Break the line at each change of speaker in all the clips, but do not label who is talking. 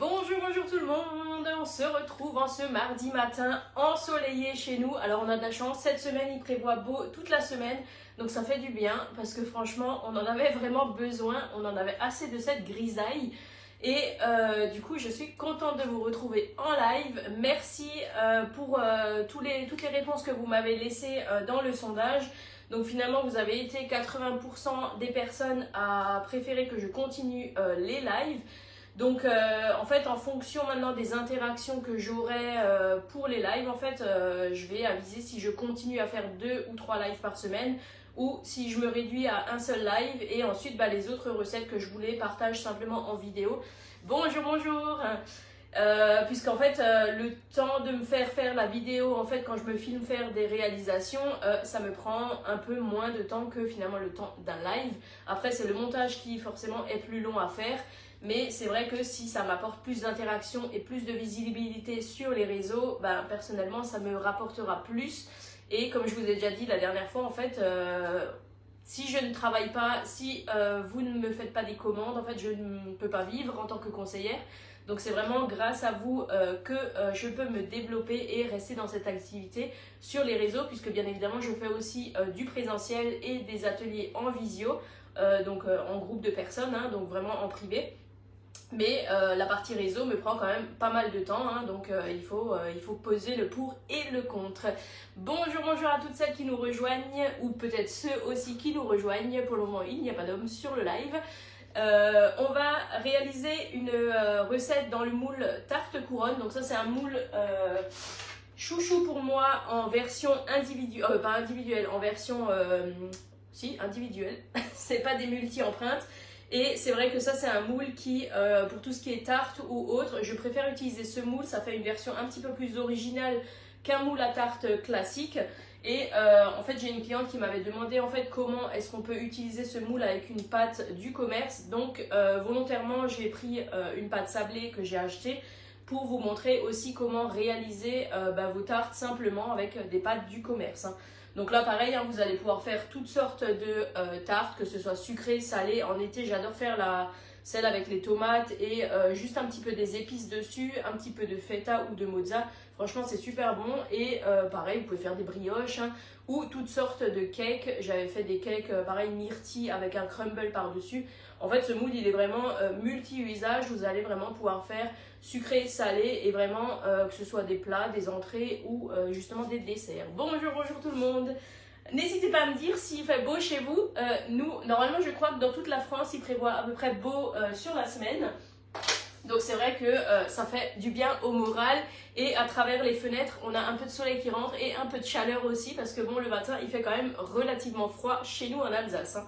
Bonjour tout le monde, on se retrouve en ce mardi matin ensoleillé chez nous. Alors on a de la chance, cette semaine il prévoit beau toute la semaine, donc ça fait du bien parce que franchement on en avait vraiment besoin, on en avait assez de cette grisaille. Et du coup je suis contente de vous retrouver en live. Merci pour toutes les réponses que vous m'avez laissées dans le sondage. Donc finalement vous avez été 80% des personnes à préférer que je continue les lives. Donc en fait en fonction maintenant des interactions que j'aurai pour les lives, en fait je vais aviser si je continue à faire 2 ou 3 lives par semaine ou si je me réduis à un seul live et ensuite les autres recettes que je voulais partage simplement en vidéo. Bonjour puisqu'en fait le temps de me faire la vidéo, en fait quand je me filme faire des réalisations, ça me prend un peu moins de temps que finalement le temps d'un live. Après c'est le montage qui forcément est plus long à faire. Mais c'est vrai que si ça m'apporte plus d'interaction et plus de visibilité sur les réseaux, personnellement ça me rapportera plus. Et comme je vous ai déjà dit la dernière fois, en fait, si je ne travaille pas, si vous ne me faites pas des commandes, en fait je ne peux pas vivre en tant que conseillère. Donc c'est vraiment grâce à vous que je peux me développer et rester dans cette activité sur les réseaux, puisque bien évidemment je fais aussi du présentiel et des ateliers en visio, donc en groupe de personnes, donc vraiment en privé. Mais la partie réseau me prend quand même pas mal de temps, donc il faut poser le pour et le contre. Bonjour à toutes celles qui nous rejoignent, ou peut-être ceux aussi qui nous rejoignent. Pour le moment, il n'y a pas d'homme sur le live. On va réaliser une recette dans le moule tarte couronne. Donc ça c'est un moule chouchou pour moi en version individuelle, pas individuelle, en version individuelle. C'est pas des multi-empreintes. Et c'est vrai que ça c'est un moule qui, pour tout ce qui est tarte ou autre, je préfère utiliser ce moule. Ça fait une version un petit peu plus originale qu'un moule à tarte classique. Et en fait j'ai une cliente qui m'avait demandé en fait comment est-ce qu'on peut utiliser ce moule avec une pâte du commerce. Donc volontairement j'ai pris une pâte sablée que j'ai achetée pour vous montrer aussi comment réaliser vos tartes simplement avec des pâtes du commerce. Donc là pareil, vous allez pouvoir faire toutes sortes de tartes, que ce soit sucrées, salées. En été j'adore faire celle avec les tomates et juste un petit peu des épices dessus, un petit peu de feta ou de mozza. Franchement c'est super bon. Et pareil vous pouvez faire des brioches ou toutes sortes de cakes. J'avais fait des cakes pareil myrtilles avec un crumble par dessus. En fait ce moule il est vraiment multi-usage. Vous allez vraiment pouvoir faire sucré, salé et vraiment que ce soit des plats, des entrées ou justement des desserts. Bonjour tout le monde. N'hésitez pas à me dire s'il fait beau chez vous. Nous, normalement je crois que dans toute la France il prévoit à peu près beau sur la semaine. Donc c'est vrai que ça fait du bien au moral et à travers les fenêtres on a un peu de soleil qui rentre et un peu de chaleur aussi parce que bon le matin il fait quand même relativement froid chez nous en Alsace.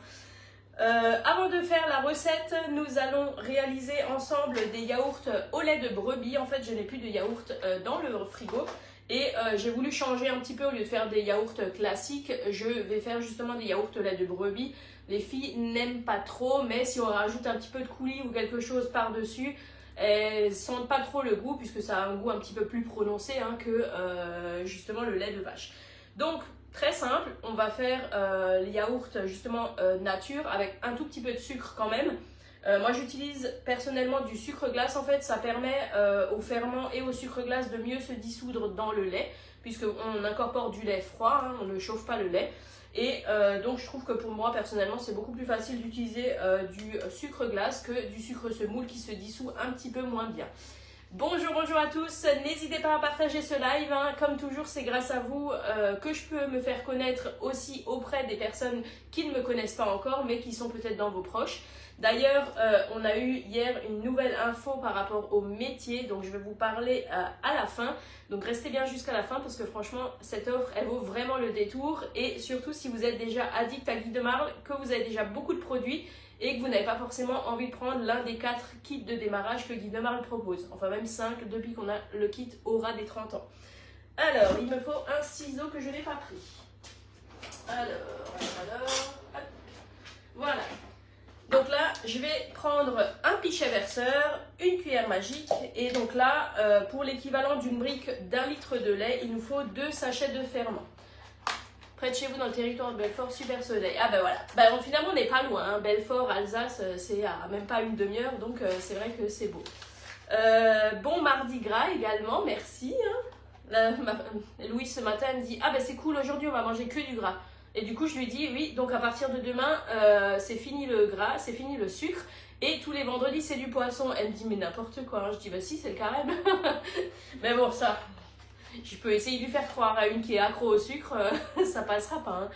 Avant de faire la recette, nous allons réaliser ensemble des yaourts au lait de brebis. En fait je n'ai plus de yaourt dans le frigo et j'ai voulu changer un petit peu. Au lieu de faire des yaourts classiques, je vais faire justement des yaourts au lait de brebis. Les filles n'aiment pas trop, mais si on rajoute un petit peu de coulis ou quelque chose par dessus, elles sentent pas trop le goût puisque ça a un goût un petit peu plus prononcé que justement le lait de vache. Donc très simple, on va faire les yaourts justement nature avec un tout petit peu de sucre quand même. Moi j'utilise personnellement du sucre glace. En fait ça permet au ferment et au sucre glace de mieux se dissoudre dans le lait puisqu'on incorpore du lait froid, on ne chauffe pas le lait. Et donc je trouve que pour moi personnellement c'est beaucoup plus facile d'utiliser du sucre glace que du sucre semoule qui se dissout un petit peu moins bien. Bonjour à tous, n'hésitez pas à partager ce live, comme toujours c'est grâce à vous que je peux me faire connaître aussi auprès des personnes qui ne me connaissent pas encore mais qui sont peut-être dans vos proches. D'ailleurs on a eu hier une nouvelle info par rapport au métier, donc je vais vous parler à la fin, donc restez bien jusqu'à la fin parce que franchement cette offre elle vaut vraiment le détour. Et surtout si vous êtes déjà addict à Guy de Marle, que vous avez déjà beaucoup de produits et que vous n'avez pas forcément envie de prendre l'un des 4 kits de démarrage que Guy de Marle propose. Enfin même 5 depuis qu'on a le kit Aura des 30 ans. Alors, il me faut un ciseau que je n'ai pas pris. Alors, hop. Voilà. Donc là, je vais prendre un pichet verseur, une cuillère magique. Et donc là, pour l'équivalent d'une brique d'1 litre de lait, il nous faut 2 sachets de ferment. Près de chez vous dans le territoire de Belfort, super soleil. Ah ben voilà, finalement on n'est pas loin, Belfort, Alsace, c'est à même pas une demi-heure, donc c'est vrai que c'est beau. Bon mardi gras également, merci. Louise ce matin elle me dit ah ben c'est cool, aujourd'hui on va manger que du gras. Et du coup je lui dis oui, donc à partir de demain c'est fini le gras, c'est fini le sucre et tous les vendredis c'est du poisson. Elle me dit mais n'importe quoi, hein. Je dis bah si c'est le carême. Mais bon ça, je peux essayer de lui faire croire à une qui est accro au sucre, ça passera pas. Hein.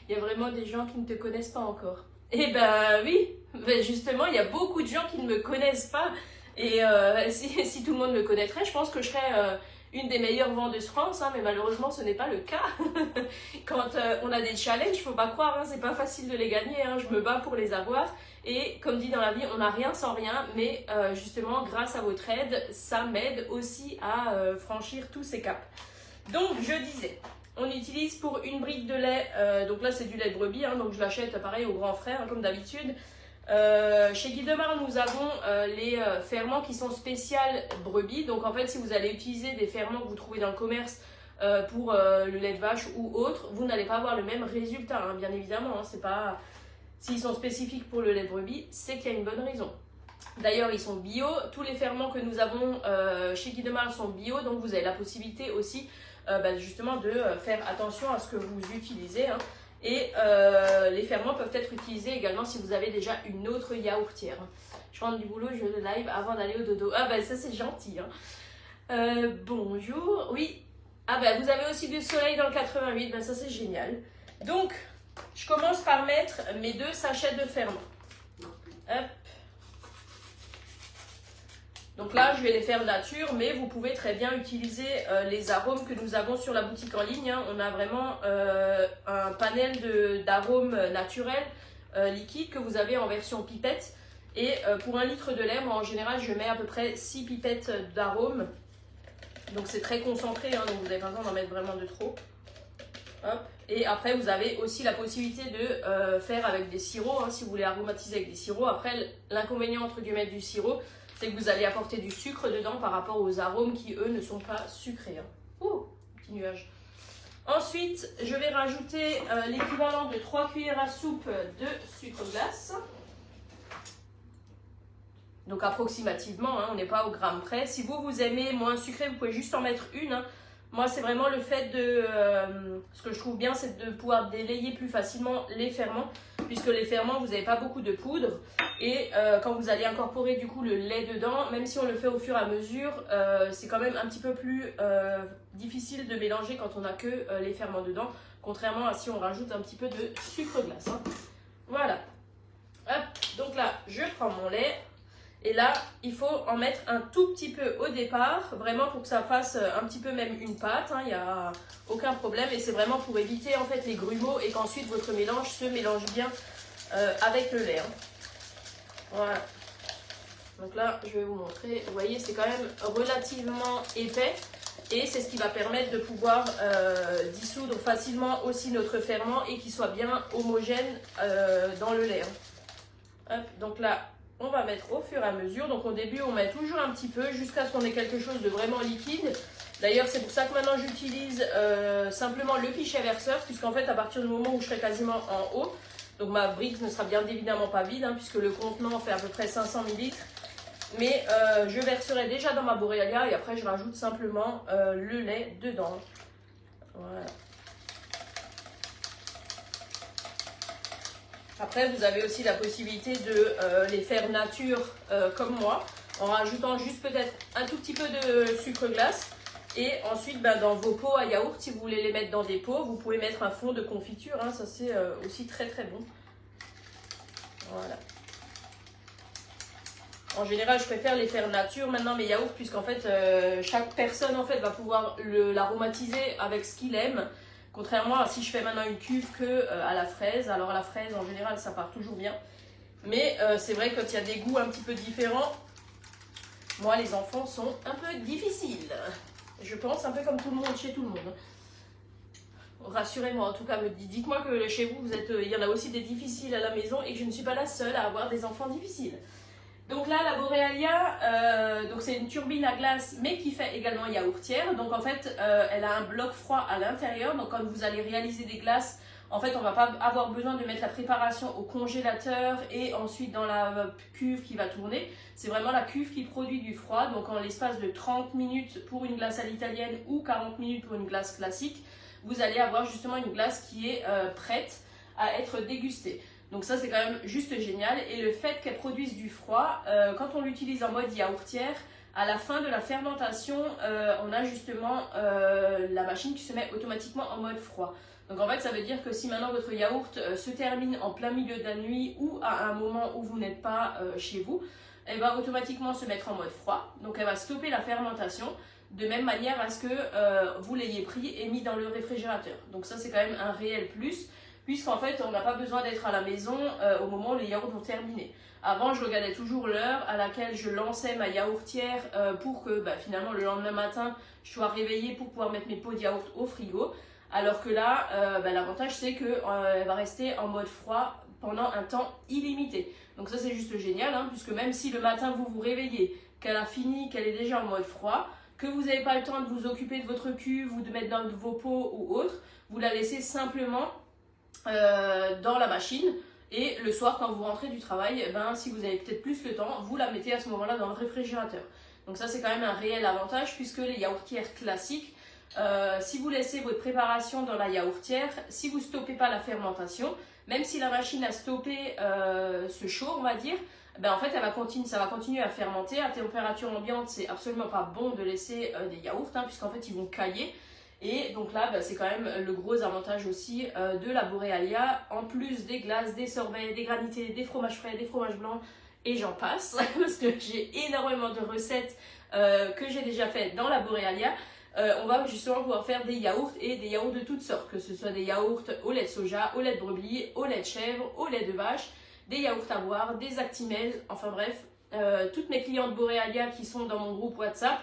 Il y a vraiment des gens qui ne te connaissent pas encore. Et ben oui, mais justement il y a beaucoup de gens qui ne me connaissent pas. Et si tout le monde me connaîtrait, je pense que je serais une des meilleures vendeuses France, hein, mais malheureusement ce n'est pas le cas. Quand on a des challenges, faut pas croire, hein, c'est pas facile de les gagner, hein, je me bats pour les avoir. Et comme dit dans la vie, on n'a rien sans rien, mais justement grâce à votre aide, ça m'aide aussi à franchir tous ces caps. Donc je disais, on utilise pour une brique de lait, donc là c'est du lait de brebis, hein, donc je l'achète pareil au grand frère, hein, comme d'habitude. Chez Guy Demar, nous avons les ferments qui sont spéciales brebis. Donc en fait, si vous allez utiliser des ferments que vous trouvez dans le commerce pour le lait de vache ou autre, vous n'allez pas avoir le même résultat, hein, bien évidemment. Hein, c'est pas... S'ils sont spécifiques pour le lait de brebis, c'est qu'il y a une bonne raison. D'ailleurs, ils sont bio. Tous les ferments que nous avons chez Guy Demar sont bio, donc vous avez la possibilité aussi justement de faire attention à ce que vous utilisez. Hein. Et les ferments peuvent être utilisés également si vous avez déjà une autre yaourtière. Je rentre du boulot, je le live avant d'aller au dodo. Ah ben ça c'est gentil. Hein. Bonjour, oui. Ah ben vous avez aussi du soleil dans le 88, ben ça c'est génial. Donc, je commence par mettre mes 2 sachets de ferment. Hop. Donc là, je vais les faire nature, mais vous pouvez très bien utiliser les arômes que nous avons sur la boutique en ligne. Hein. On a vraiment un panel d'arômes naturels liquides que vous avez en version pipette. Et pour 1 litre de lait, moi en général, je mets à peu près 6 pipettes d'arômes. Donc c'est très concentré, hein, donc vous n'avez pas besoin d'en mettre vraiment de trop. Hop. Et après, vous avez aussi la possibilité de faire avec des sirops, hein, si vous voulez aromatiser avec des sirops. Après, l'inconvénient entre guillemets du sirop, c'est que vous allez apporter du sucre dedans par rapport aux arômes qui, eux, ne sont pas sucrés. Hein. Oh, petit nuage. Ensuite, je vais rajouter l'équivalent de 3 cuillères à soupe de sucre glace. Donc approximativement, hein, on n'est pas au gramme près. Si vous aimez moins sucré, vous pouvez juste en mettre une. Hein. Moi, c'est vraiment le fait de... ce que je trouve bien, c'est de pouvoir délayer plus facilement les ferments. Puisque les ferments, vous n'avez pas beaucoup de poudre. Et quand vous allez incorporer du coup le lait dedans, même si on le fait au fur et à mesure, c'est quand même un petit peu plus difficile de mélanger quand on n'a que les ferments dedans. Contrairement à si on rajoute un petit peu de sucre glace. Hein. Voilà. Hop. Donc là, je prends mon lait. Et là, il faut en mettre un tout petit peu au départ, vraiment pour que ça fasse un petit peu même une pâte, hein, il n'y a aucun problème. Et c'est vraiment pour éviter en fait les grumeaux et qu'ensuite votre mélange se mélange bien avec le lait. Hein. Voilà. Donc là, je vais vous montrer. Vous voyez, c'est quand même relativement épais. Et c'est ce qui va permettre de pouvoir dissoudre facilement aussi notre ferment et qu'il soit bien homogène dans le lait. Hein. Hop, donc là, on va mettre au fur et à mesure. Donc au début, on met toujours un petit peu jusqu'à ce qu'on ait quelque chose de vraiment liquide. D'ailleurs, c'est pour ça que maintenant j'utilise simplement le pichet verseur, puisqu'en fait, à partir du moment où je serai quasiment en haut, donc ma brique ne sera bien évidemment pas vide, hein, puisque le contenant fait à peu près 500 ml. Mais je verserai déjà dans ma Borealia et après je rajoute simplement le lait dedans. Voilà. Après, vous avez aussi la possibilité de les faire nature comme moi, en rajoutant juste peut-être un tout petit peu de sucre glace. Et ensuite, dans vos pots à yaourt, si vous voulez les mettre dans des pots, vous pouvez mettre un fond de confiture. Hein, ça, c'est aussi très très bon. Voilà. En général, je préfère les faire nature maintenant, mes yaourts, puisqu'en fait, chaque personne en fait, va pouvoir l'aromatiser avec ce qu'il aime. Contrairement à si je fais maintenant une cuve à la fraise. Alors à la fraise, en général, ça part toujours bien. Mais c'est vrai que quand il y a des goûts un petit peu différents, moi, les enfants sont un peu difficiles. Je pense un peu comme tout le monde, chez tout le monde. Rassurez-moi, en tout cas, dites-moi que chez vous, il y en a aussi des difficiles à la maison et que je ne suis pas la seule à avoir des enfants difficiles. Donc là, la Borealia, c'est une turbine à glace, mais qui fait également yaourtière. Donc en fait, elle a un bloc froid à l'intérieur. Donc quand vous allez réaliser des glaces En fait, on ne va pas avoir besoin de mettre la préparation au congélateur et ensuite dans la cuve qui va tourner. C'est vraiment la cuve qui produit du froid. Donc en l'espace de 30 minutes pour une glace à l'italienne ou 40 minutes pour une glace classique, vous allez avoir justement une glace qui est prête à être dégustée. Donc ça, c'est quand même juste génial. Et le fait qu'elle produise du froid, quand on l'utilise en mode yaourtière, à la fin de la fermentation, on a justement la machine qui se met automatiquement en mode froid. Donc en fait, ça veut dire que si maintenant votre yaourt se termine en plein milieu de la nuit ou à un moment où vous n'êtes pas chez vous, elle va automatiquement se mettre en mode froid. Donc elle va stopper la fermentation de même manière à ce que vous l'ayez pris et mis dans le réfrigérateur. Donc ça, c'est quand même un réel plus, puisqu'en fait, on n'a pas besoin d'être à la maison au moment où les yaourts vont terminer. Avant, je regardais toujours l'heure à laquelle je lançais ma yaourtière pour que finalement, le lendemain matin, je sois réveillée pour pouvoir mettre mes pots de yaourt au frigo. Alors que là, l'avantage, c'est qu'elle va rester en mode froid pendant un temps illimité. Donc ça, c'est juste génial, hein, puisque même si le matin, vous vous réveillez, qu'elle a fini, qu'elle est déjà en mode froid, que vous n'avez pas le temps de vous occuper de votre cuve ou de mettre dans vos pots ou autre, vous la laissez simplement dans la machine. Et le soir, quand vous rentrez du travail, si vous avez peut-être plus le temps, vous la mettez à ce moment-là dans le réfrigérateur. Donc ça, c'est quand même un réel avantage, puisque les yaourtières classiques, si vous laissez votre préparation dans la yaourtière, si vous ne stoppez pas la fermentation, même si la machine a stoppé ce chaud, on va dire, en fait, ça va continuer à fermenter. À température ambiante, c'est absolument pas bon de laisser des yaourts, hein, puisqu'en fait, ils vont cailler. Et donc là, c'est quand même le gros avantage aussi de la Borealia, en plus des glaces, des sorbets, des granités, des fromages frais, des fromages blancs, et j'en passe, parce que j'ai énormément de recettes que j'ai déjà faites dans la Borealia. On va justement pouvoir faire des yaourts et des yaourts de toutes sortes, que ce soit des yaourts au lait de soja, au lait de brebis, au lait de chèvre, au lait de vache, des yaourts à boire, des actimels, enfin bref, toutes mes clientes Borealia qui sont dans mon groupe WhatsApp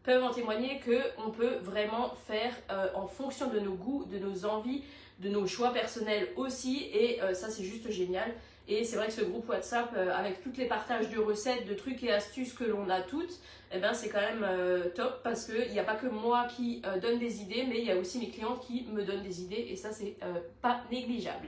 peuvent en témoigner qu'on peut vraiment faire en fonction de nos goûts, de nos envies, de nos choix personnels aussi, et ça c'est juste génial. Et c'est vrai que ce groupe WhatsApp, avec tous les partages de recettes, de trucs et astuces que l'on a toutes, c'est quand même top, parce qu'il n'y a pas que moi qui donne des idées, mais il y a aussi mes clientes qui me donnent des idées, et ça c'est pas négligeable.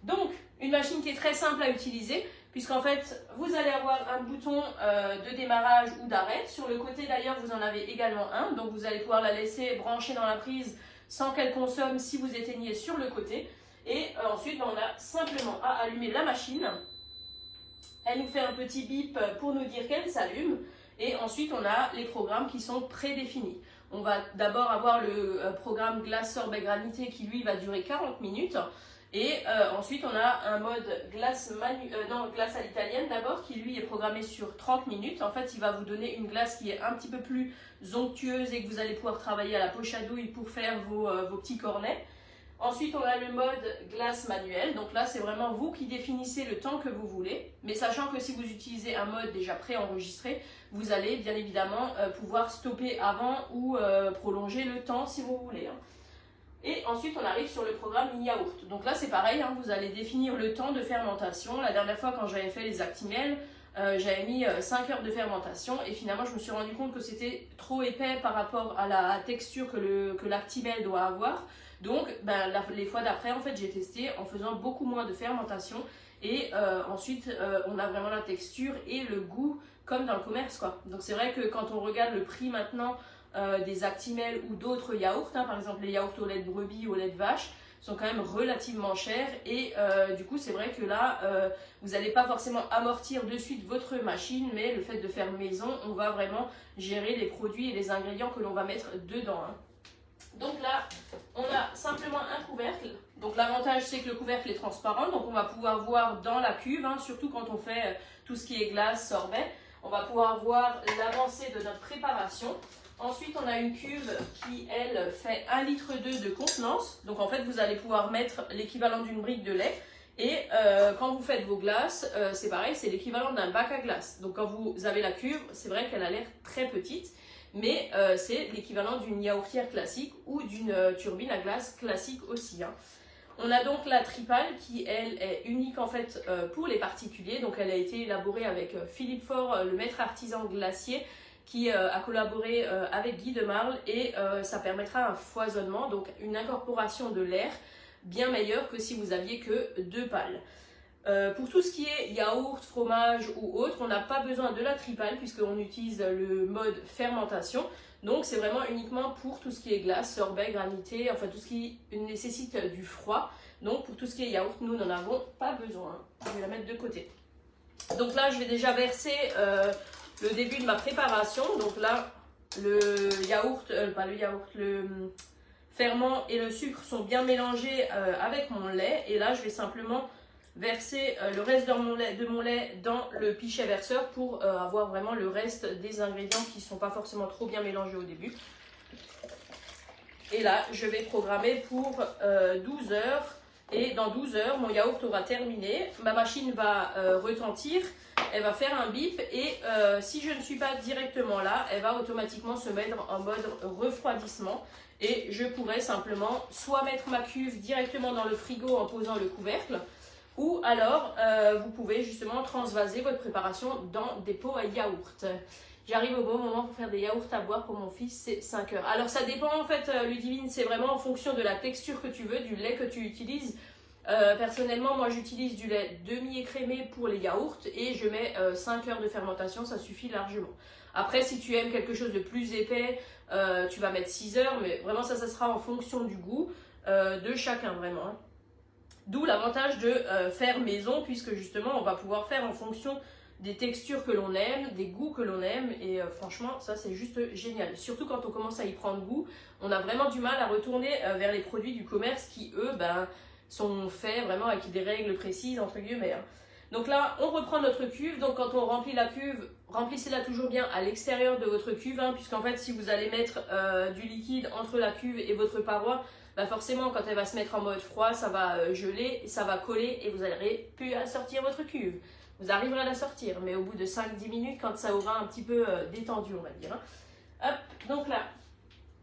Donc, une machine qui est très simple à utiliser, puisqu'en fait, vous allez avoir un bouton de démarrage ou d'arrêt. Sur le côté d'ailleurs, vous en avez également un, donc vous allez pouvoir la laisser brancher dans la prise sans qu'elle consomme si vous éteignez sur le côté. Et ensuite, on a simplement à allumer la machine. Elle nous fait un petit bip pour nous dire qu'elle s'allume. Et ensuite, on a les programmes qui sont prédéfinis. On va d'abord avoir le programme glace sorbet granité qui lui va durer 40 minutes. Et ensuite, on a un mode glace à l'italienne d'abord qui lui est programmé sur 30 minutes. En fait, il va vous donner une glace qui est un petit peu plus onctueuse et que vous allez pouvoir travailler à la poche à douille pour faire vos petits cornets. Ensuite, on a le mode glace manuelle. Donc là, c'est vraiment vous qui définissez le temps que vous voulez. Mais sachant que si vous utilisez un mode déjà préenregistré, vous allez bien évidemment pouvoir stopper avant ou prolonger le temps si vous voulez. Hein. Et ensuite, on arrive sur le programme yaourt. Donc là, c'est pareil, hein, vous allez définir le temps de fermentation. La dernière fois, quand j'avais fait les actimels, j'avais mis 5 heures de fermentation. Et finalement, je me suis rendu compte que c'était trop épais par rapport à la texture que l'actimel doit avoir. Donc, les fois d'après, en fait, j'ai testé en faisant beaucoup moins de fermentation. Et ensuite, on a vraiment la texture et le goût comme dans le commerce, quoi. Donc, c'est vrai que quand on regarde le prix maintenant des actimels ou d'autres yaourts, hein, par exemple les yaourts au lait de brebis ou au lait de vache, sont quand même relativement chers. Et du coup, c'est vrai que là, vous n'allez pas forcément amortir de suite votre machine, mais le fait de faire maison, on va vraiment gérer les produits et les ingrédients que l'on va mettre dedans. Hein. Donc là, on a simplement un couvercle. Donc l'avantage, c'est que le couvercle est transparent, donc on va pouvoir voir dans la cuve, hein, surtout quand on fait tout ce qui est glace, sorbet, on va pouvoir voir l'avancée de notre préparation. Ensuite, on a une cuve qui, elle, fait 1,2 litre de contenance. Donc en fait, vous allez pouvoir mettre l'équivalent d'une brique de lait. Et quand vous faites vos glaces, c'est pareil, c'est l'équivalent d'un bac à glace. Donc quand vous avez la cuve, c'est vrai qu'elle a l'air très petite. Mais c'est l'équivalent d'une yaourtière classique ou d'une turbine à glace classique aussi. Hein. On a donc la Tripal qui, elle, est unique en fait pour les particuliers. Donc elle a été élaborée avec Philippe Faure, le maître artisan glacier, qui a collaboré avec Guy de Marle, et ça permettra un foisonnement, donc une incorporation de l'air bien meilleur que si vous aviez que 2 pales. Pour tout ce qui est yaourt, fromage ou autre, on n'a pas besoin de la tripale puisqu'on utilise le mode fermentation. Donc c'est vraiment uniquement pour tout ce qui est glace, sorbet, granité, enfin tout ce qui nécessite du froid. Donc pour tout ce qui est yaourt, nous n'en avons pas besoin. Je vais la mettre de côté. Donc là, je vais déjà verser le début de ma préparation. Donc là, le ferment et le sucre sont bien mélangés avec mon lait. Et là, je vais simplement verser le reste de mon lait dans le pichet verseur pour avoir vraiment le reste des ingrédients qui ne sont pas forcément trop bien mélangés au début. Et là, je vais programmer pour 12 heures. Et dans 12 heures, mon yaourt aura terminé. Ma machine va retentir, elle va faire un bip. Et si je ne suis pas directement là, elle va automatiquement se mettre en mode refroidissement. Et je pourrai simplement soit mettre ma cuve directement dans le frigo en posant le couvercle, ou alors vous pouvez justement transvaser votre préparation dans des pots à yaourt. J'arrive au bon moment pour faire des yaourts à boire pour mon fils, c'est 5 heures. Alors ça dépend en fait, Ludivine, c'est vraiment en fonction de la texture que tu veux, du lait que tu utilises. Personnellement, moi j'utilise du lait demi-écrémé pour les yaourts et je mets 5 heures de fermentation, ça suffit largement. Après, si tu aimes quelque chose de plus épais, tu vas mettre 6 heures, mais vraiment ça sera en fonction du goût de chacun vraiment. Hein. D'où l'avantage de faire maison, puisque justement on va pouvoir faire en fonction des textures que l'on aime, des goûts que l'on aime, et franchement ça c'est juste génial. Surtout quand on commence à y prendre goût, on a vraiment du mal à retourner vers les produits du commerce qui eux sont faits vraiment avec des règles précises entre guillemets. Hein. Donc là on reprend notre cuve, donc quand on remplit la cuve, remplissez-la toujours bien à l'extérieur de votre cuve, hein, puisqu'en fait si vous allez mettre du liquide entre la cuve et votre paroi, forcément quand elle va se mettre en mode froid, ça va geler, ça va coller et vous n'aurez plus à sortir votre cuve. Vous arriverez à la sortir, mais au bout de 5-10 minutes, quand ça aura un petit peu détendu, on va dire. Hein. Hop, donc là,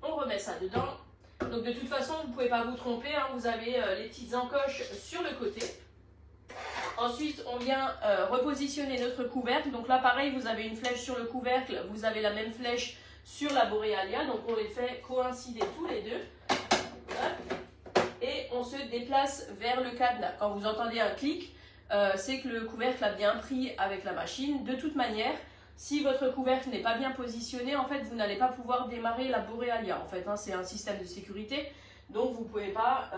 on remet ça dedans. Donc de toute façon, vous ne pouvez pas vous tromper, hein, vous avez les petites encoches sur le côté. Ensuite, on vient repositionner notre couvercle. Donc là, pareil, vous avez une flèche sur le couvercle, vous avez la même flèche sur la Borealia. Donc on les fait coïncider tous les deux. Hop. Et on se déplace vers le cadenas. Quand vous entendez un clic, c'est que le couvercle a bien pris avec la machine. De toute manière, si votre couvercle n'est pas bien positionné, en fait, vous n'allez pas pouvoir démarrer la Borealia. En fait, hein, c'est un système de sécurité, donc vous ne pouvez pas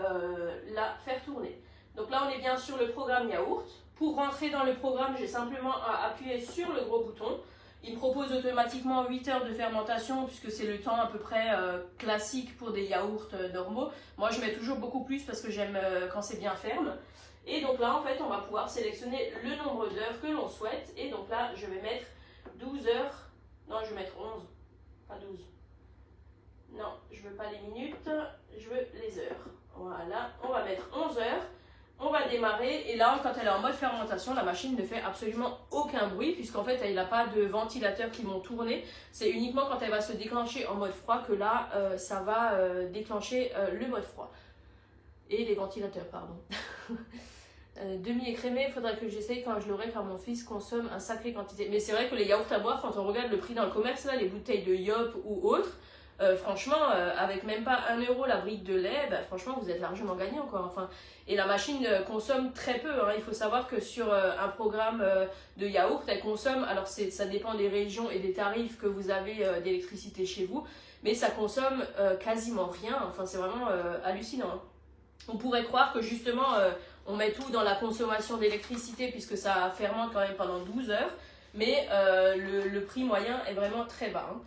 la faire tourner. Donc là, on est bien sur le programme yaourt. Pour rentrer dans le programme, j'ai simplement à appuyer sur le gros bouton. Il me propose automatiquement 8 heures de fermentation, puisque c'est le temps à peu près classique pour des yaourts normaux. Moi, je mets toujours beaucoup plus parce que j'aime quand c'est bien ferme. Et donc là, en fait, on va pouvoir sélectionner le nombre d'heures que l'on souhaite. Et donc là, je vais mettre 12 heures. Non, je vais mettre 11, pas 12. Non, je veux pas les minutes, je veux les heures. Voilà, on va mettre 11 heures. On va démarrer. Et là, quand elle est en mode fermentation, la machine ne fait absolument aucun bruit, puisqu'en fait, elle n'a pas de ventilateurs qui vont tourner. C'est uniquement quand elle va se déclencher en mode froid que là, ça va déclencher le mode froid. Et les ventilateurs, pardon. Demi-écrémé, il faudrait que j'essaye quand je l'aurai, car mon fils consomme un sacré quantité. Mais c'est vrai que les yaourts à boire, quand on regarde le prix dans le commerce, là, les bouteilles de Yop ou autres, franchement, avec même pas 1 euro la brique de lait, franchement, vous êtes largement gagnant, quoi. Enfin, et la machine consomme très peu. Hein. Il faut savoir que sur un programme de yaourt, elle consomme, alors ça dépend des régions et des tarifs que vous avez d'électricité chez vous, mais ça consomme quasiment rien. Enfin, c'est vraiment hallucinant. Hein. On pourrait croire que justement, on met tout dans la consommation d'électricité puisque ça fermente quand même pendant 12 heures, mais le prix moyen est vraiment très bas. Hein.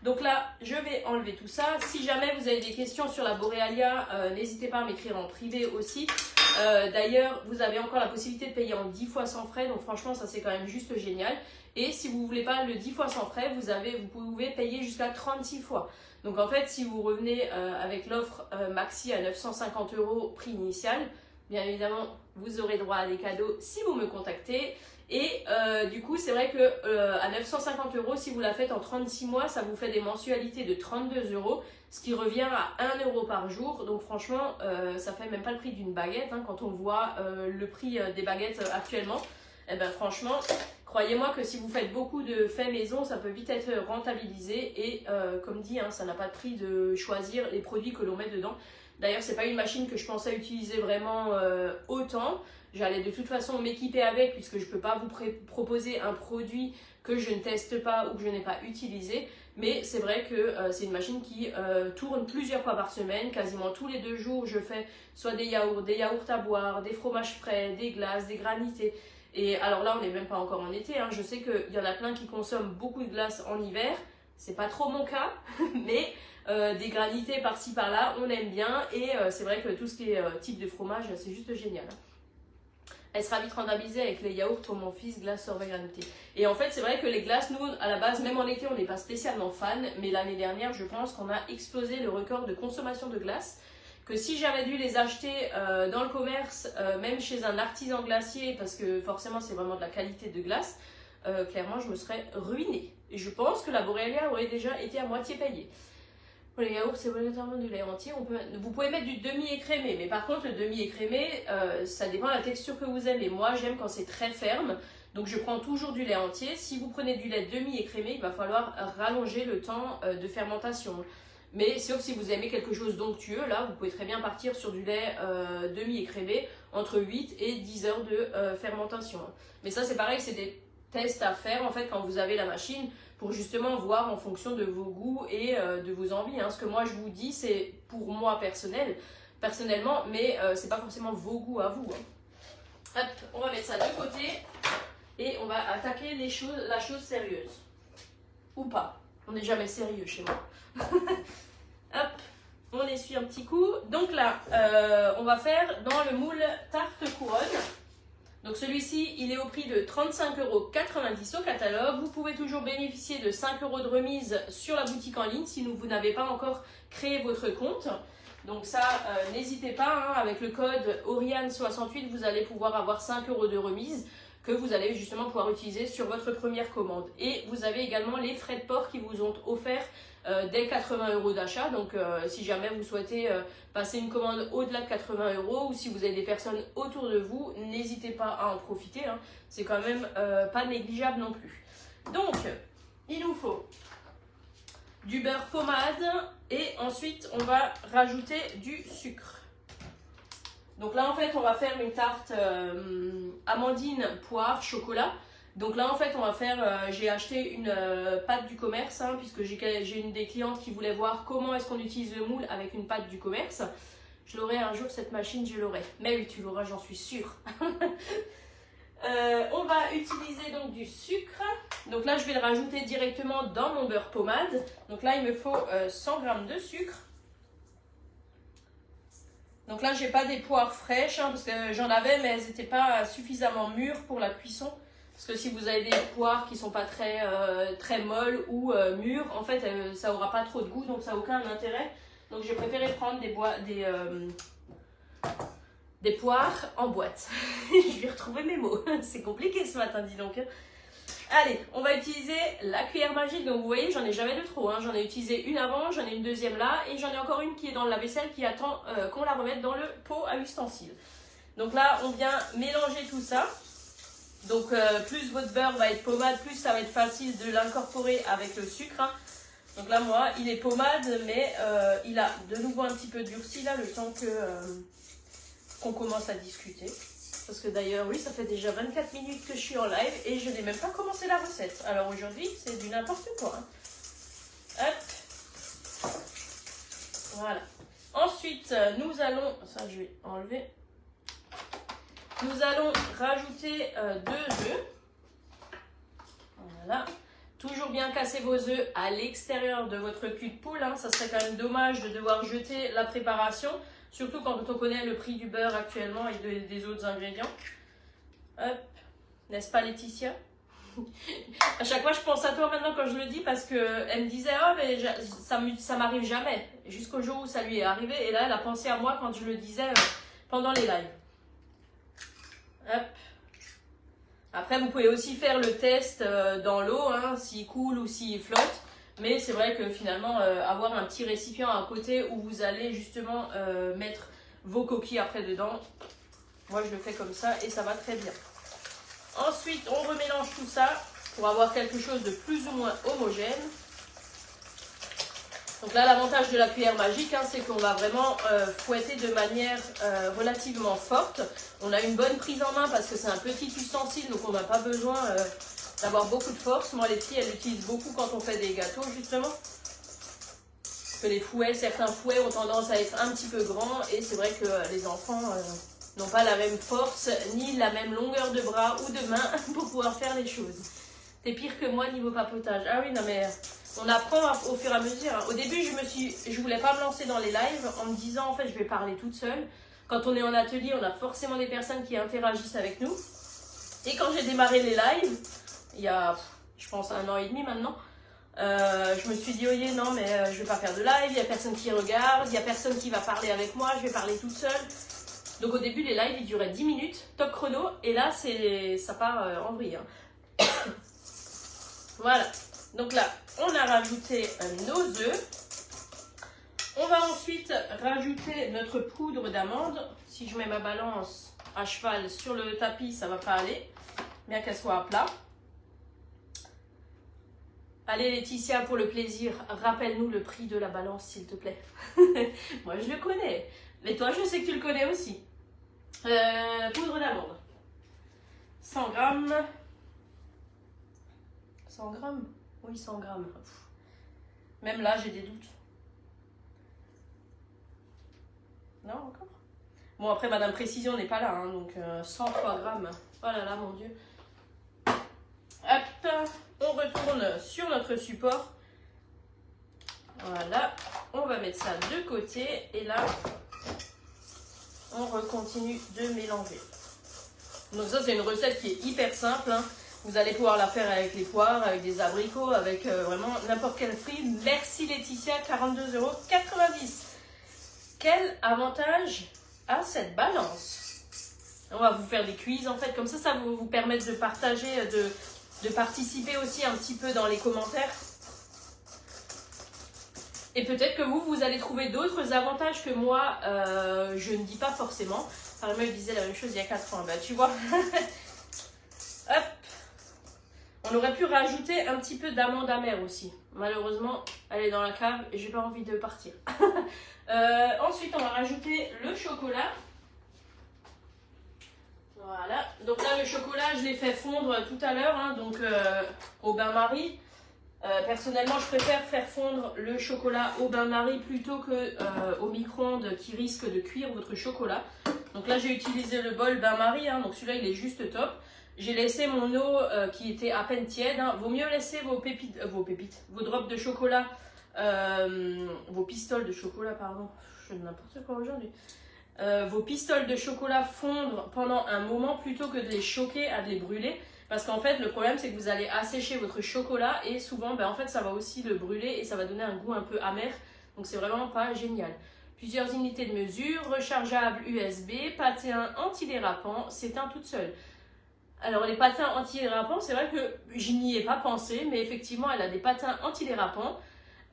Donc là, je vais enlever tout ça. Si jamais vous avez des questions sur la Borealia, n'hésitez pas à m'écrire en privé aussi. D'ailleurs, vous avez encore la possibilité de payer en 10 fois sans frais, donc franchement, ça c'est quand même juste génial. Et si vous ne voulez pas le 10 fois sans frais, vous pouvez payer jusqu'à 36 fois. Donc en fait, si vous revenez avec l'offre maxi à 950 € prix initial, bien évidemment, vous aurez droit à des cadeaux si vous me contactez. Et du coup, c'est vrai que à 950 €, si vous la faites en 36 mois, ça vous fait des mensualités de 32 €, ce qui revient à 1 € par jour. Donc franchement, ça fait même pas le prix d'une baguette. Hein, quand on voit le prix des baguettes actuellement, eh ben franchement, croyez-moi que si vous faites beaucoup de faits maison, ça peut vite être rentabilisé. Et comme dit, hein, ça n'a pas de prix de choisir les produits que l'on met dedans. D'ailleurs, c'est pas une machine que je pensais utiliser vraiment autant. J'allais de toute façon m'équiper avec puisque je peux pas vous proposer un produit que je ne teste pas ou que je n'ai pas utilisé. Mais c'est vrai que c'est une machine qui tourne plusieurs fois par semaine. Quasiment tous les 2 jours, je fais soit des yaourts à boire, des fromages frais, des glaces, des granités. Et alors là, on n'est même pas encore en été. Hein. Je sais qu'il y en a plein qui consomment beaucoup de glace en hiver. C'est pas trop mon cas, mais des granités par-ci par-là, on aime bien. Et c'est vrai que tout ce qui est type de fromage, c'est juste génial. Elle sera vite rentabilisée avec les yaourts pour mon fils, glace, sorbet, granité. Et en fait, c'est vrai que les glaces, nous, à la base, même en été, on n'est pas spécialement fan. Mais l'année dernière, je pense qu'on a explosé le record de consommation de glace. Que si j'avais dû les acheter dans le commerce, même chez un artisan glacier, parce que forcément c'est vraiment de la qualité de glace, clairement je me serais ruinée. Et je pense que la Borealia aurait déjà été à moitié payée. Pour les yaourts, c'est volontairement du lait entier. Vous pouvez mettre du demi-écrémé, mais par contre le demi-écrémé, ça dépend de la texture que vous aimez. Moi j'aime quand c'est très ferme, donc je prends toujours du lait entier. Si vous prenez du lait demi-écrémé, il va falloir rallonger le temps de fermentation. Mais sauf si vous aimez quelque chose d'onctueux, là vous pouvez très bien partir sur du lait demi-écrémé entre 8 et 10 heures de fermentation. Mais ça c'est pareil, c'est des tests à faire en fait quand vous avez la machine pour justement voir en fonction de vos goûts et de vos envies. Hein. Ce que moi je vous dis c'est pour moi personnellement, mais c'est pas forcément vos goûts à vous. Hein. Hop, on va mettre ça de côté et on va attaquer la chose sérieuse. Ou pas, on n'est jamais sérieux chez moi. Hop, on essuie un petit coup. Donc là, on va faire dans le moule tarte couronne. Donc celui-ci, il est au prix de 35,90 € au catalogue. Vous pouvez toujours bénéficier de 5 € de remise sur la boutique en ligne si vous n'avez pas encore créé votre compte. Donc ça, n'hésitez pas, hein, avec le code Oriane68, vous allez pouvoir avoir 5 € de remise que vous allez justement pouvoir utiliser sur votre première commande. Et vous avez également les frais de port qui vous ont offert dès 80 € d'achat. Donc si jamais vous souhaitez passer une commande au-delà de 80 € ou si vous avez des personnes autour de vous, n'hésitez pas à en profiter. Hein. C'est quand même pas négligeable non plus. Donc, il nous faut du beurre pommade et ensuite on va rajouter du sucre. Donc là en fait on va faire une tarte amandine, poire, chocolat. Donc là en fait on va faire, j'ai acheté une pâte du commerce hein, puisque j'ai une des clientes qui voulait voir comment est-ce qu'on utilise le moule avec une pâte du commerce. Je l'aurai un jour cette machine, je l'aurai. Mais oui tu l'auras, j'en suis sûre. On va utiliser donc du sucre. Donc là je vais le rajouter directement dans mon beurre pommade. Donc là il me faut 100 g de sucre. Donc là, j'ai pas des poires fraîches, hein, parce que j'en avais, mais elles n'étaient pas suffisamment mûres pour la cuisson. Parce que si vous avez des poires qui sont pas très molles ou mûres, en fait, ça aura pas trop de goût, donc ça n'a aucun intérêt. Donc j'ai préféré prendre des poires en boîte. Je vais retrouver mes mots. C'est compliqué ce matin, dis donc. Allez, on va utiliser la cuillère magique. Donc vous voyez, j'en ai jamais de trop. Hein. J'en ai utilisé une avant, j'en ai une deuxième là. Et j'en ai encore une qui est dans le lave-vaisselle qui attend qu'on la remette dans le pot à ustensiles. Donc là, on vient mélanger tout ça. Donc plus votre beurre va être pommade, plus ça va être facile de l'incorporer avec le sucre. Hein. Donc là, moi, il est pommade, mais il a de nouveau un petit peu durci là, le temps qu'on commence à discuter. Parce que d'ailleurs, oui, ça fait déjà 24 minutes que je suis en live et je n'ai même pas commencé la recette. Alors aujourd'hui, c'est du n'importe quoi. Hein. Hop. Voilà. Ensuite, nous allons... Ça, je vais enlever. Nous allons rajouter 2 œufs. Voilà. Toujours bien casser vos œufs à l'extérieur de votre cul de poule. Hein. Ça serait quand même dommage de devoir jeter la préparation. Surtout quand on connaît le prix du beurre actuellement et des autres ingrédients. Hop, n'est-ce pas Laetitia? À chaque fois je pense à toi maintenant quand je le dis parce qu'elle me disait oh mais ça m'arrive jamais. Jusqu'au jour où ça lui est arrivé et là elle a pensé à moi quand je le disais pendant les lives. Hop. Après vous pouvez aussi faire le test dans l'eau, hein, s'il coule ou s'il flotte. Mais c'est vrai que finalement, avoir un petit récipient à côté où vous allez justement mettre vos coquilles après dedans, moi je le fais comme ça et ça va très bien. Ensuite, on remélange tout ça pour avoir quelque chose de plus ou moins homogène. Donc là, l'avantage de la cuillère magique, hein, c'est qu'on va vraiment fouetter de manière relativement forte. On a une bonne prise en main parce que c'est un petit ustensile, donc on n'a pas besoin d'avoir beaucoup de force. Moi, les filles, elles l'utilisent beaucoup quand on fait des gâteaux, justement. Parce que les fouets, certains fouets ont tendance à être un petit peu grands et c'est vrai que les enfants n'ont pas la même force ni la même longueur de bras ou de main pour pouvoir faire les choses. T'es pire que moi niveau papotage. Ah oui, non mais on apprend au fur et à mesure. Au début, je voulais pas me lancer dans les lives en me disant en fait je vais parler toute seule. Quand on est en atelier, on a forcément des personnes qui interagissent avec nous. Et quand j'ai démarré les lives, il y a je pense 1 an et demi maintenant, je me suis dit, oh yeah, non, mais je vais pas faire de live, il n'y a personne qui regarde, il n'y a personne qui va parler avec moi, je vais parler toute seule. Donc au début, les lives, ils duraient 10 minutes, top chrono, et là, ça part en vrille. Hein. Voilà, donc là, on a rajouté nos œufs. On va ensuite rajouter notre poudre d'amande. Si je mets ma balance à cheval sur le tapis, ça va pas aller, bien qu'elle soit à plat. Allez Laetitia, pour le plaisir, rappelle-nous le prix de la balance s'il te plaît. Moi je le connais, mais toi je sais que tu le connais aussi. Poudre d'amande. 100 grammes. 100 grammes? Oui, 100 grammes. Même là j'ai des doutes. Non, encore? Bon après Madame Précision n'est pas là, hein, donc 103 grammes. Oh là là mon Dieu. Hop, on retourne sur notre support. Voilà, on va mettre ça de côté et là, on continue de mélanger. Donc ça, c'est une recette qui est hyper simple. Hein. Vous allez pouvoir la faire avec les poires, avec des abricots, avec vraiment n'importe quel fruit. Merci Laetitia, 42,90 €. Quel avantage a cette balance? On va vous faire des quiz en fait, comme ça va vous permettre de partager, de participer aussi un petit peu dans les commentaires. Et peut-être que vous allez trouver d'autres avantages que moi, je ne dis pas forcément. Par exemple, il disait la même chose il y a 4 ans. Bah, tu vois. Hop. On aurait pu rajouter un petit peu d'amande amère aussi. Malheureusement, elle est dans la cave et j'ai pas envie de partir. Ensuite, on va rajouter le chocolat. Voilà, donc là le chocolat je l'ai fait fondre tout à l'heure, hein, donc au bain-marie. Personnellement je préfère faire fondre le chocolat au bain-marie plutôt qu'au micro-ondes qui risque de cuire votre chocolat. Donc là j'ai utilisé le bol bain-marie, hein, donc celui-là il est juste top. J'ai laissé mon eau qui était à peine tiède, hein. Vaut mieux laisser vos drops de chocolat, vos pistoles de chocolat, pardon, je fais n'importe quoi aujourd'hui. Vos pistoles de chocolat fondre pendant un moment plutôt que de les choquer, à de les brûler. Parce qu'en fait, le problème, c'est que vous allez assécher votre chocolat et souvent, en fait, ça va aussi le brûler et ça va donner un goût un peu amer. Donc, c'est vraiment pas génial. Plusieurs unités de mesure, rechargeable USB, patin anti-dérapant, s'éteint toute seule. Alors, les patins anti-dérapants, c'est vrai que je n'y ai pas pensé, mais effectivement, elle a des patins anti-dérapants.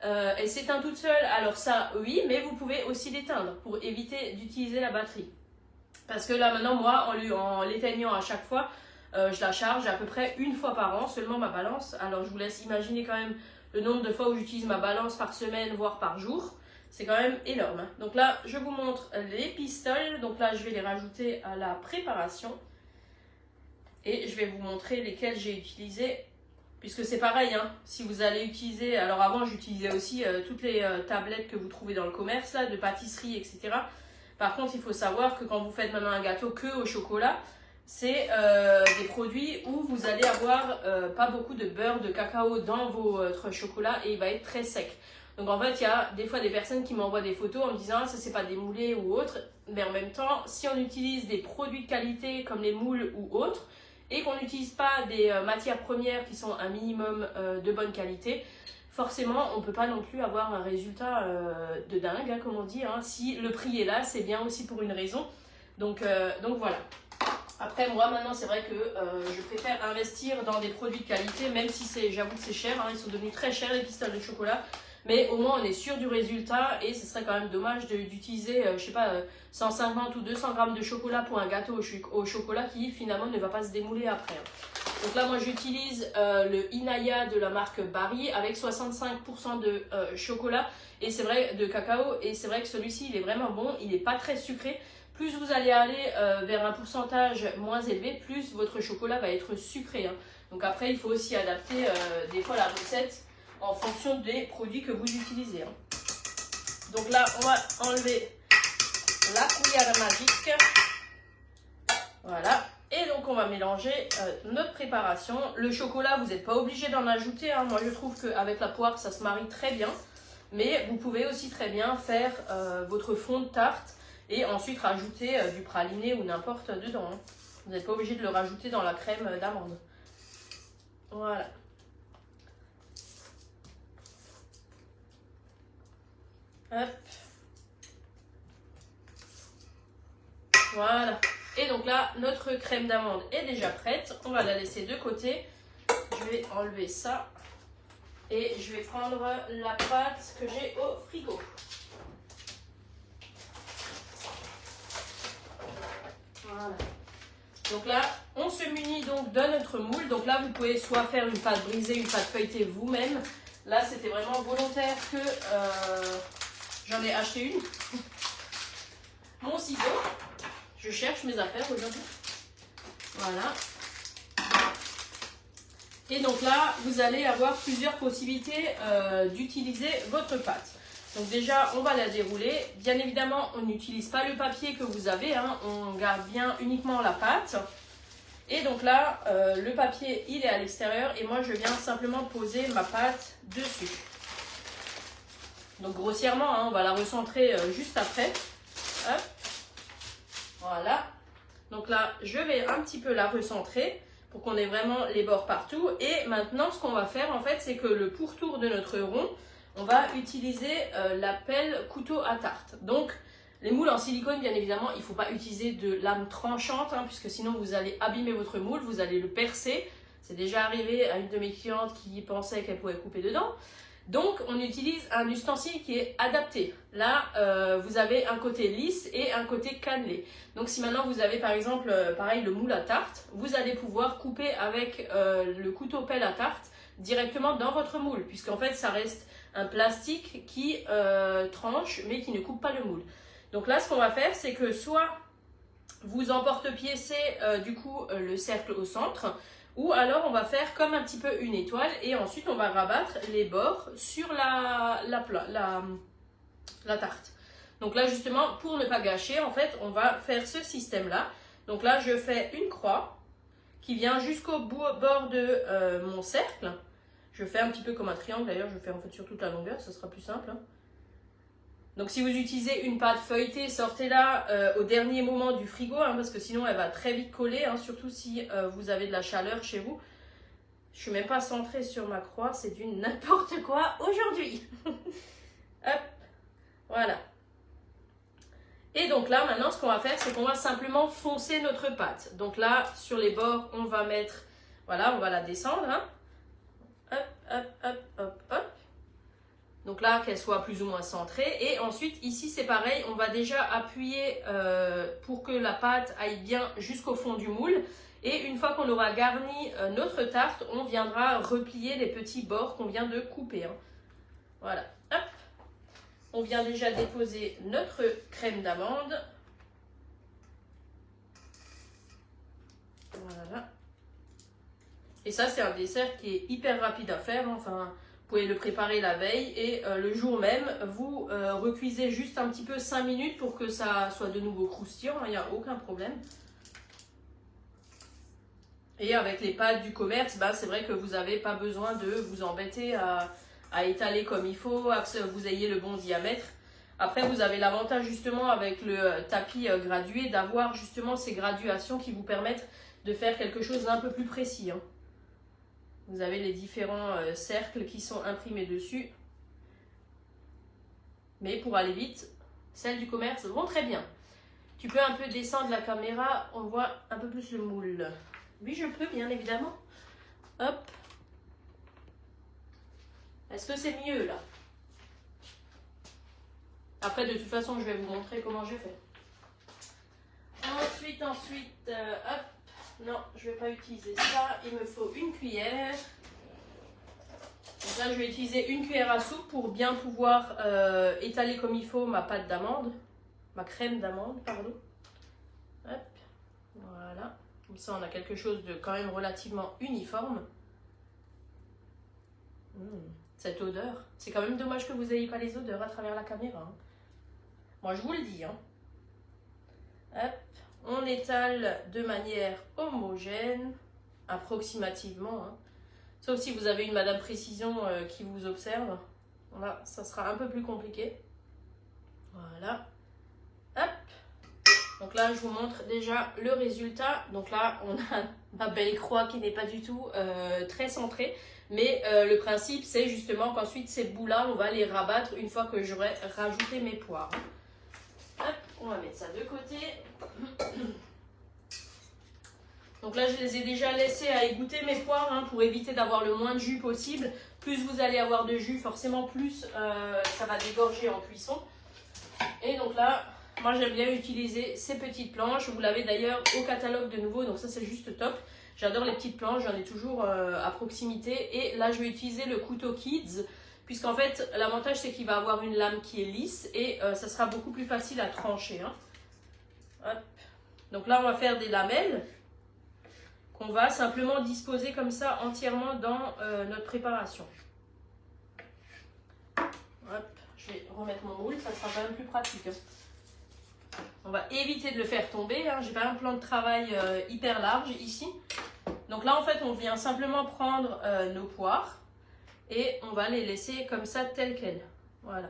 Elle s'éteint toute seule, alors ça oui, mais vous pouvez aussi l'éteindre pour éviter d'utiliser la batterie. Parce que là maintenant moi en l'éteignant à chaque fois, je la charge à peu près 1 fois par an, seulement ma balance. Alors je vous laisse imaginer quand même le nombre de fois où j'utilise ma balance par semaine, voire par jour. C'est quand même énorme. Hein. Donc là je vous montre les pistoles, donc là je vais les rajouter à la préparation. Et je vais vous montrer lesquelles j'ai utilisées. Puisque c'est pareil, hein, si vous allez utiliser, alors avant j'utilisais aussi toutes les tablettes que vous trouvez dans le commerce, là, de pâtisserie, etc. Par contre, il faut savoir que quand vous faites maintenant un gâteau que au chocolat, c'est des produits où vous allez avoir pas beaucoup de beurre, de cacao dans votre chocolat et il va être très sec. Donc en fait, il y a des fois des personnes qui m'envoient des photos en me disant ah, ça c'est pas des moulés ou autre, mais en même temps, si on utilise des produits de qualité comme les moules ou autres, et qu'on n'utilise pas des matières premières qui sont un minimum de bonne qualité, forcément on ne peut pas non plus avoir un résultat de dingue, hein, comme on dit. Hein. Si le prix est là, c'est bien aussi pour une raison. Donc voilà. Après moi maintenant c'est vrai que je préfère investir dans des produits de qualité, même si j'avoue que c'est cher, hein, ils sont devenus très chers les pistoles de chocolat. Mais au moins on est sûr du résultat et ce serait quand même dommage d'utiliser, je sais pas, 150 ou 200 grammes de chocolat pour un gâteau au chocolat qui finalement ne va pas se démouler après. Donc là moi j'utilise le Inaya de la marque Barry avec 65% de chocolat et c'est vrai, de cacao, et c'est vrai que celui-ci il est vraiment bon, il n'est pas très sucré. Plus vous allez aller vers un pourcentage moins élevé, plus votre chocolat va être sucré. Donc après il faut aussi adapter des fois la recette en fonction des produits que vous utilisez. Donc là, on va enlever la cuillère magique. Voilà. Et donc, on va mélanger notre préparation. Le chocolat, vous n'êtes pas obligé d'en ajouter. Moi, je trouve qu'avec la poire, ça se marie très bien. Mais vous pouvez aussi très bien faire votre fond de tarte et ensuite rajouter du praliné ou n'importe dedans. Vous n'êtes pas obligé de le rajouter dans la crème d'amande. Voilà. Hop. Voilà. Et donc là, notre crème d'amande est déjà prête. On va la laisser de côté. Je vais enlever ça. Et je vais prendre la pâte que j'ai au frigo. Voilà. Donc là, on se munit donc de notre moule. Donc là, vous pouvez soit faire une pâte brisée, une pâte feuilletée vous-même. Là, c'était vraiment volontaire que j'en ai acheté une. Mon ciseau. Je cherche mes affaires aujourd'hui. Voilà. Et donc là, vous allez avoir plusieurs possibilités d'utiliser votre pâte. Donc déjà, on va la dérouler. Bien évidemment, on n'utilise pas le papier que vous avez. On garde bien uniquement la pâte. Et donc là, le papier, il est à l'extérieur. Et moi, je viens simplement poser ma pâte dessus. Donc grossièrement, on va la recentrer juste après. Hop. Voilà. Donc là, je vais un petit peu la recentrer pour qu'on ait vraiment les bords partout. Et maintenant, ce qu'on va faire, en fait, c'est que le pourtour de notre rond, on va utiliser la pelle couteau à tarte. Donc, les moules en silicone, bien évidemment, il ne faut pas utiliser de lame tranchante, puisque sinon, vous allez abîmer votre moule, vous allez le percer. C'est déjà arrivé à une de mes clientes qui pensait qu'elle pouvait couper dedans. Donc, on utilise un ustensile qui est adapté. Là, vous avez un côté lisse et un côté cannelé. Donc, si maintenant vous avez par exemple, pareil, le moule à tarte, vous allez pouvoir couper avec le couteau pelle à tarte directement dans votre moule, puisqu'en fait, ça reste un plastique qui tranche, mais qui ne coupe pas le moule. Donc là, ce qu'on va faire, c'est que soit vous emporte-piécez du coup le cercle au centre, ou alors on va faire comme un petit peu une étoile et ensuite on va rabattre les bords sur la tarte. Donc là justement, pour ne pas gâcher, en fait on va faire ce système là. Donc là je fais une croix qui vient jusqu'au bord de mon cercle. Je fais un petit peu comme un triangle, d'ailleurs je fais en fait sur toute la longueur, ce sera plus simple. Donc si vous utilisez une pâte feuilletée, sortez-la au dernier moment du frigo, parce que sinon elle va très vite coller, surtout si vous avez de la chaleur chez vous. Je ne suis même pas centrée sur ma croix, c'est du n'importe quoi aujourd'hui. Hop, voilà. Et donc là, maintenant, ce qu'on va faire, c'est qu'on va simplement foncer notre pâte. Donc là, sur les bords, on va mettre, voilà, on va la descendre. Hop, hop, hop, hop, hop. Donc là, qu'elle soit plus ou moins centrée. Et ensuite, ici, c'est pareil. On va déjà appuyer pour que la pâte aille bien jusqu'au fond du moule. Et une fois qu'on aura garni notre tarte, on viendra replier les petits bords qu'on vient de couper. Voilà. Hop. On vient déjà déposer notre crème d'amande. Voilà. Et ça, c'est un dessert qui est hyper rapide à faire. Enfin... Vous pouvez le préparer la veille et le jour même, vous recuisez juste un petit peu 5 minutes pour que ça soit de nouveau croustillant, il n'y a aucun problème. Et avec les pâtes du commerce, c'est vrai que vous n'avez pas besoin de vous embêter à étaler comme il faut, à que vous ayez le bon diamètre. Après, vous avez l'avantage justement avec le tapis gradué d'avoir justement ces graduations qui vous permettent de faire quelque chose d'un peu plus précis. Vous avez les différents cercles qui sont imprimés dessus. Mais pour aller vite, celles du commerce vont très bien. Tu peux un peu descendre la caméra, on voit un peu plus le moule. Oui, je peux, bien évidemment. Hop. Est-ce que c'est mieux là? Après, de toute façon, je vais vous montrer comment j'ai fait. Ensuite, hop. Non, je ne vais pas utiliser ça. Il me faut une cuillère. Donc là, je vais utiliser une cuillère à soupe pour bien pouvoir étaler comme il faut ma pâte d'amande. Ma crème d'amande, pardon. Hop. Voilà. Comme ça, on a quelque chose de quand même relativement uniforme. Cette odeur. C'est quand même dommage que vous n'ayez pas les odeurs à travers la caméra. Hein. Moi, je vous le dis. Hein. Hop. On étale de manière homogène, approximativement. Hein. Sauf si vous avez une madame précision qui vous observe. Là, ça sera un peu plus compliqué. Voilà. Hop. Donc là, je vous montre déjà le résultat. Donc là, on a ma belle croix qui n'est pas du tout très centrée. Mais le principe, c'est justement qu'ensuite, ces bouts-là, on va les rabattre une fois que j'aurai rajouté mes poires. Hop, on va mettre ça de côté. Donc là, je les ai déjà laissés à égoutter mes poires hein, pour éviter d'avoir le moins de jus possible. Plus vous allez avoir de jus, forcément plus ça va dégorger en cuisson. Et donc là, moi j'aime bien utiliser ces petites planches. Vous l'avez d'ailleurs au catalogue de nouveau, donc ça c'est juste top. J'adore les petites planches, j'en ai toujours à proximité. Et là, je vais utiliser le couteau Kids. Puisqu'en fait, l'avantage c'est qu'il va avoir une lame qui est lisse et ça sera beaucoup plus facile à trancher. Hein. Hop. Donc là, on va faire des lamelles qu'on va simplement disposer comme ça entièrement dans notre préparation. Hop. Je vais remettre mon moule, ça sera quand même plus pratique. Hein. On va éviter de le faire tomber. Hein. J'ai pas un plan de travail hyper large ici. Donc là, en fait, on vient simplement prendre nos poires. Et on va les laisser comme ça, telles quelles. Voilà.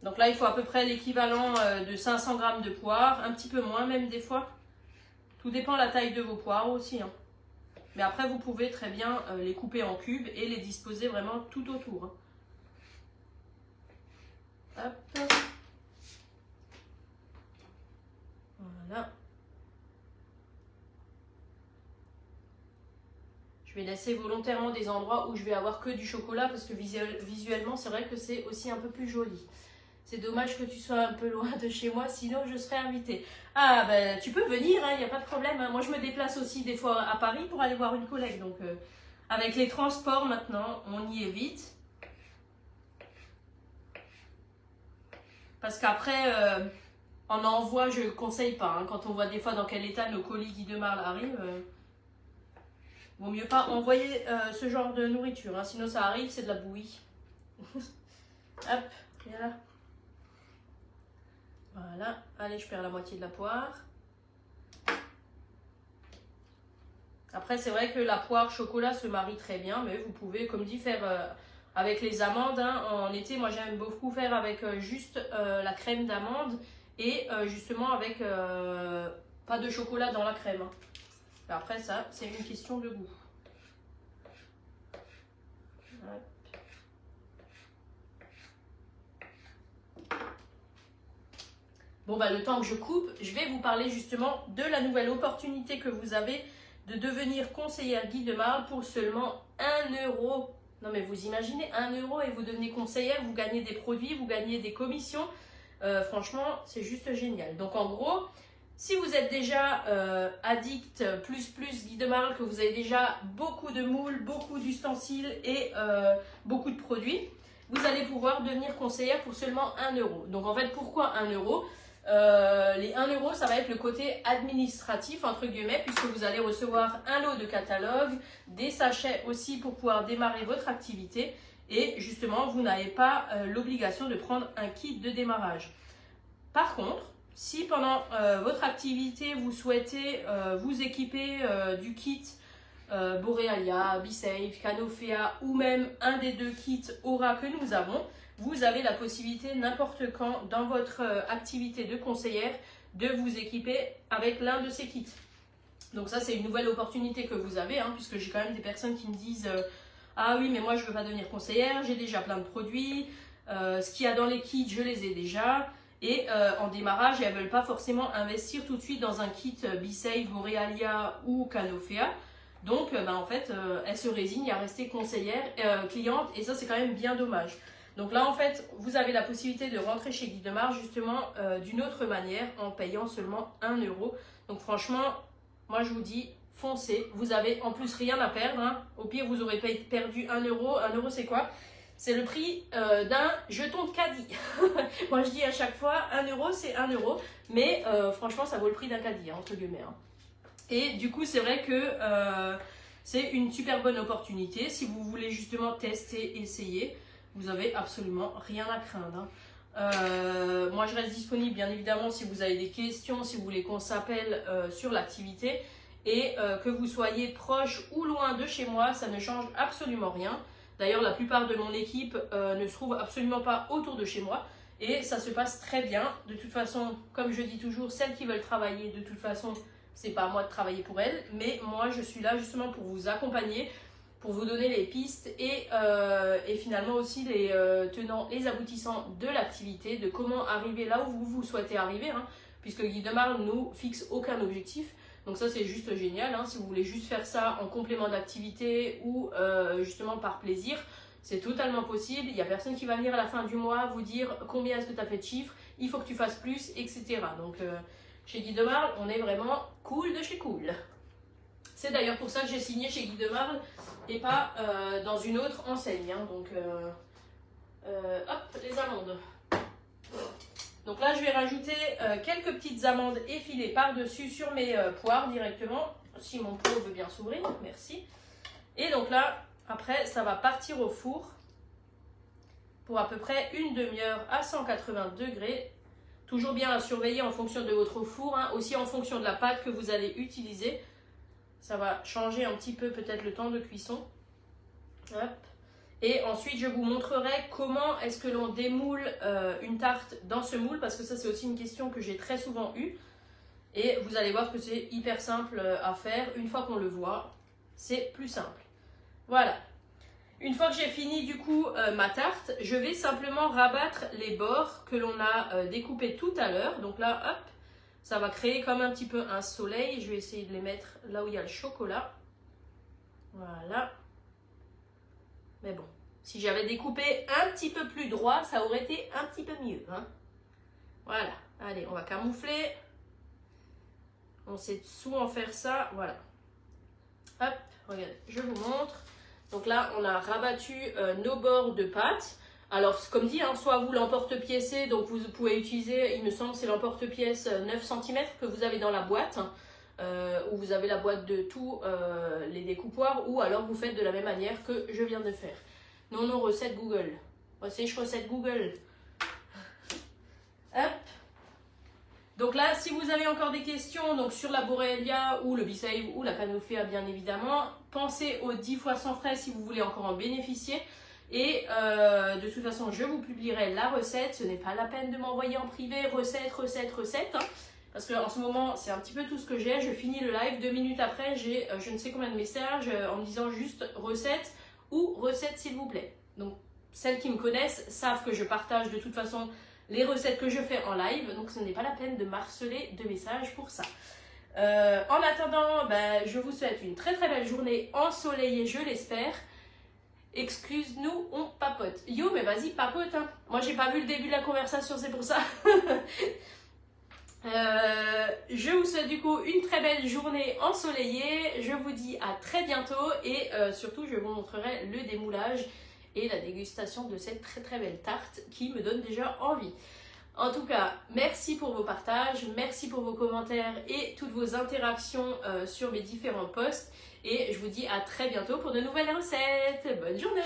Donc là, il faut à peu près l'équivalent de 500 g de poires. Un petit peu moins même des fois. Tout dépend de la taille de vos poires aussi. Hein. Mais après, vous pouvez très bien les couper en cubes et les disposer vraiment tout autour. Hein. Hop. Voilà. Je vais laisser volontairement des endroits où je vais avoir que du chocolat parce que visuellement, c'est vrai que c'est aussi un peu plus joli. C'est dommage que tu sois un peu loin de chez moi, sinon je serais invitée. Ah, ben tu peux venir, il n'y a pas de problème. Hein. Moi, je me déplace aussi des fois à Paris pour aller voir une collègue. Donc, avec les transports maintenant, on y est vite. Parce qu'après, en envoi, je ne conseille pas. Hein. Quand on voit des fois dans quel état nos colis Guy de Marle arrivent... Vaut mieux pas envoyer ce genre de nourriture, hein, sinon ça arrive, c'est de la bouillie. Hop, voilà. Voilà, allez, je perds la moitié de la poire. Après, c'est vrai que la poire chocolat se marie très bien, mais vous pouvez, comme dit, faire avec les amandes. Hein. En été, moi j'aime beaucoup faire avec juste la crème d'amande et justement avec pas de chocolat dans la crème. Hein. Après ça, c'est une question de goût. Hop. Bon bah le temps que je coupe, je vais vous parler justement de la nouvelle opportunité que vous avez de devenir conseillère Guy de Marle pour seulement 1 €. Non mais vous imaginez, 1 € et vous devenez conseillère, vous gagnez des produits, vous gagnez des commissions. Franchement, c'est juste génial. Donc en gros... Si vous êtes déjà addict plus Guy de Marle, que vous avez déjà beaucoup de moules, beaucoup d'ustensiles et beaucoup de produits, vous allez pouvoir devenir conseillère pour seulement 1 €. Donc en fait, pourquoi 1 €? Les 1 €, ça va être le côté administratif, entre guillemets, puisque vous allez recevoir un lot de catalogue, des sachets aussi pour pouvoir démarrer votre activité. Et justement, vous n'avez pas l'obligation de prendre un kit de démarrage. Par contre, si pendant votre activité, vous souhaitez vous équiper du kit Borealia, B-Safe, Canofea ou même un des 2 kits Aura que nous avons, vous avez la possibilité n'importe quand dans votre activité de conseillère de vous équiper avec l'un de ces kits. Donc ça, c'est une nouvelle opportunité que vous avez, hein, puisque j'ai quand même des personnes qui me disent ah oui, mais moi je ne veux pas devenir conseillère, j'ai déjà plein de produits, ce qu'il y a dans les kits, je les ai déjà. Et en démarrage, elles ne veulent pas forcément investir tout de suite dans un kit B-Safe, Borealia ou Canofea. Donc, en fait, elles se résignent à rester conseillère, cliente, et ça, c'est quand même bien dommage. Donc là en fait vous avez la possibilité de rentrer chez Guy Demar justement d'une autre manière en payant seulement 1 euro. Donc franchement moi je vous dis foncez, vous avez en plus rien à perdre, hein. Au pire vous aurez perdu 1 euro. 1 euro c'est quoi? C'est le prix d'un jeton de caddie. Moi je dis à chaque fois 1 euro c'est 1 euro, mais franchement ça vaut le prix d'un caddie hein, entre guillemets. Hein. Et du coup c'est vrai que c'est une super bonne opportunité si vous voulez justement tester, essayer. Vous avez absolument rien à craindre. Hein. Moi je reste disponible bien évidemment si vous avez des questions, si vous voulez qu'on s'appelle sur l'activité. Et que vous soyez proche ou loin de chez moi, ça ne change absolument rien. D'ailleurs la plupart de mon équipe ne se trouve absolument pas autour de chez moi. Et ça se passe très bien. De toute façon, comme je dis toujours, celles qui veulent travailler, de toute façon, c'est pas à moi de travailler pour elles. Mais moi je suis là justement pour vous accompagner, pour vous donner les pistes et finalement aussi les tenants, les aboutissants de l'activité, de comment arriver là où vous souhaitez arriver, hein, puisque Guy Demar ne nous fixe aucun objectif. Donc ça c'est juste génial, hein, si vous voulez juste faire ça en complément d'activité ou justement par plaisir, c'est totalement possible. Il n'y a personne qui va venir à la fin du mois vous dire combien est-ce que tu as fait de chiffres, il faut que tu fasses plus, etc. Donc chez Guy Demar, on est vraiment cool de chez cool. C'est d'ailleurs pour ça que j'ai signé chez Guy Demar et pas dans une autre enseigne. Hein. Donc, hop, les amandes. Donc là, je vais rajouter quelques petites amandes effilées par-dessus sur mes poires directement. Si mon pot veut bien s'ouvrir, merci. Et donc là, après, ça va partir au four pour à peu près une demi-heure à 180 degrés. Toujours bien à surveiller en fonction de votre four, hein, aussi en fonction de la pâte que vous allez utiliser. Ça va changer un petit peu peut-être le temps de cuisson. Hop. Et ensuite, je vous montrerai comment est-ce que l'on démoule une tarte dans ce moule, parce que ça, c'est aussi une question que j'ai très souvent eue. Et vous allez voir que c'est hyper simple à faire. Une fois qu'on le voit, c'est plus simple. Voilà. Une fois que j'ai fini du coup ma tarte, je vais simplement rabattre les bords que l'on a découpés tout à l'heure. Donc là, hop, ça va créer comme un petit peu un soleil. Je vais essayer de les mettre là où il y a le chocolat. Voilà. Mais bon, si j'avais découpé un petit peu plus droit, ça aurait été un petit peu mieux. Hein. Voilà. Allez, on va camoufler. On sait sous en faire ça. Voilà. Hop, regardez, je vous montre. Donc là, on a rabattu nos bords de pâte. Alors, comme dit, hein, soit vous l'emporte-piècez, donc vous pouvez utiliser, il me semble, c'est l'emporte-pièce 9 cm que vous avez dans la boîte. Où vous avez la boîte de tous les découpoirs, ou alors vous faites de la même manière que je viens de faire. Non, recette Google. Voici, je recette Google. Hop. Donc là, si vous avez encore des questions donc sur la Borrelia ou le Bisave ou la Canofea, bien évidemment, pensez aux 10 fois sans frais si vous voulez encore en bénéficier. Et de toute façon, je vous publierai la recette. Ce n'est pas la peine de m'envoyer en privé recette. Hein. Parce qu'en ce moment, c'est un petit peu tout ce que j'ai. Je finis le live, 2 minutes après, j'ai je ne sais combien de messages en me disant juste recette ou recette s'il vous plaît. Donc, celles qui me connaissent savent que je partage de toute façon les recettes que je fais en live. Donc, ce n'est pas la peine de m'harceler de messages pour ça. En attendant, je vous souhaite une très très belle journée ensoleillée, je l'espère. Excuse-nous, on papote. Yo, mais vas-y, papote. Hein. Moi, j'ai pas vu le début de la conversation, c'est pour ça. Je vous souhaite du coup une très belle journée ensoleillée. Je vous dis à très bientôt et surtout je vous montrerai le démoulage et la dégustation de cette très très belle tarte qui me donne déjà envie. En tout cas, merci pour vos partages, merci pour vos commentaires et toutes vos interactions sur mes différents posts. Et je vous dis à très bientôt pour de nouvelles recettes. Bonne journée!